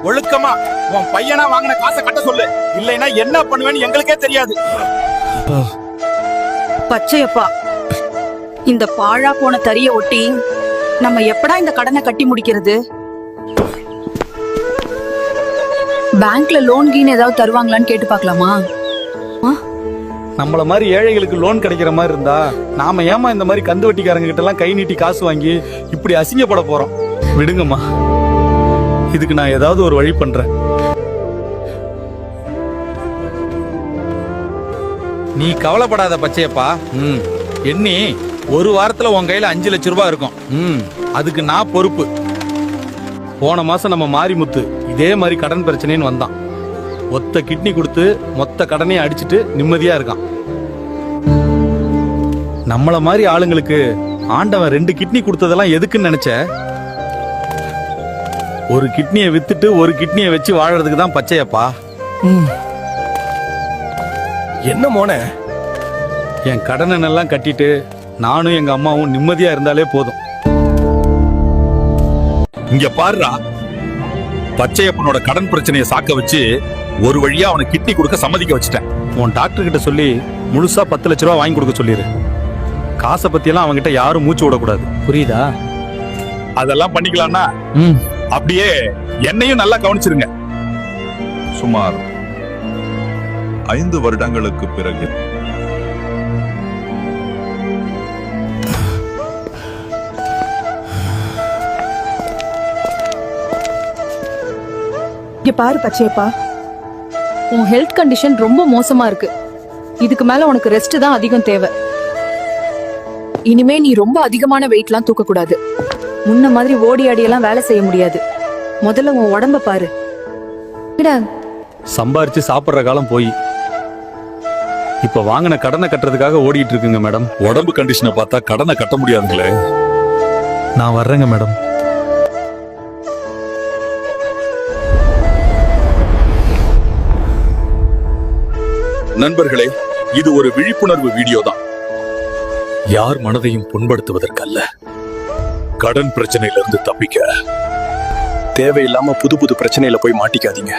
ஒழுக்கமா உன் பையனா வாங்கின காசை கட்ட சொல்லு. இல்லைன்னா என்ன பண்ணுவேன்னு எங்களுக்கே தெரியாது. பச்சையப்பா, இந்த பாழா போன தறிய ஒட்டி நம்ம எப்படா இந்த கடனை கட்டி முடிக்கிறது? பேங்க்ல லோன் கீன் ஏதாவது தருவாங்களான்னு கேட்டு பார்க்கலாமா? நம்மள மாதிரி ஏழைகளுக்கு லோன் கிடைக்கிற மாதிரி இருந்தா நாம ஏமா இந்த மாதிரி கந்து வட்டிக்காரங்க கிட்ட எல்லாம் கை நீட்டி காசு வாங்கி இப்படி அசிங்கப்பட போறோம்? விடுங்கம்மா, இதுக்கு நான் ஏதாவது ஒரு வழி பண்றேன். நீ கவலைப்படாத பச்சையப்பா. எண்ணி ஒரு வாரத்துல உன் கையில 5 லட்சம் ரூபாய் இருக்கும். அதுக்கு நான் பொறுப்பு. போன மாசம் நம்ம மாரிமுத்து இதே மாதிரி கடன் பிரச்சனைன்னு வந்தான். ஒத்த கிட்னி கொடுத்து மொத்த கடனையும் அடிச்சிட்டு நிம்மதியா இருக்கான். நம்மள மாதிரி ஆளுங்களுக்கு ஆண்டவன் 2 கிட்னி கொடுத்ததெல்லாம் எதுக்குன்னு நினைச்ச? ஒரு கிட்னியை வித்துட்டு ஒரு கிட்னியை வச்சு வாழறதுக்கு தான் பச்சையப்பா. என்ன மோனே, என் கடனை எல்லாம் கட்டிட்டு நானும் எங்க அம்மாவும் நிம்மதியா இருந்தாலே போதும். இங்க பாருடா, பச்சையப்பனோட கடன் பிரச்சனையை சாக்க வச்சு ஒரு வழியா அவனை கிட்னி கொடுக்க சம்மதிக்க வச்சுட்டேன். உன் டாக்டர் கிட்ட சொல்லி முழுசா 10 லட்ச ரூபா வாங்கி கொடுக்க சொல்லிரு. காசை பத்தி எல்லாம் அவன்கிட்ட யாரும் மூச்சு விடக்கூடாது, புரியுதா? அதெல்லாம் பண்ணிக்கலாம்னா அப்படியே என்னையும் நல்லா கவனிச்சிருங்க. சுமார் 5 வருடங்களுக்கு பிறகு இங்க பாரு பச்சையப்பா, உன் ஹெல்த் கண்டிஷன் ரொம்ப மோசமா இருக்கு. இதுக்கு மேல உனக்கு ரெஸ்ட் தான் அதிகம் தேவை. இனிமே நீ ரொம்ப அதிகமான வெயிட்லாம் தூக்க கூடாது. முன்ன மாதிரி ஓடி ஆடியெல்லாம் வேலை செய்ய முடியாது. முதல்ல உன் உடம்ப பாரு. சம்பாரிச்சு சாப்பிடுற காலம் போய் இப்ப வாங்கின கடனை கட்டுறதுக்காக ஓடிட்டு இருக்குங்க மேடம். உடம்பு கண்டிஷனை பார்த்தா கடனை கட்ட முடியாதுங்களே. நான் வர்றேங்க மேடம். நண்பர்களே, இது ஒரு விழிப்புணர்வு வீடியோ தான். யார் மனதையும் புண்படுத்துவதற்கல்ல. கடன் பிரச்சனையிலிருந்து தப்பிக்க தேவையில்லாம புது புது பிரச்சனையில போய் மாட்டிக்காதீங்க.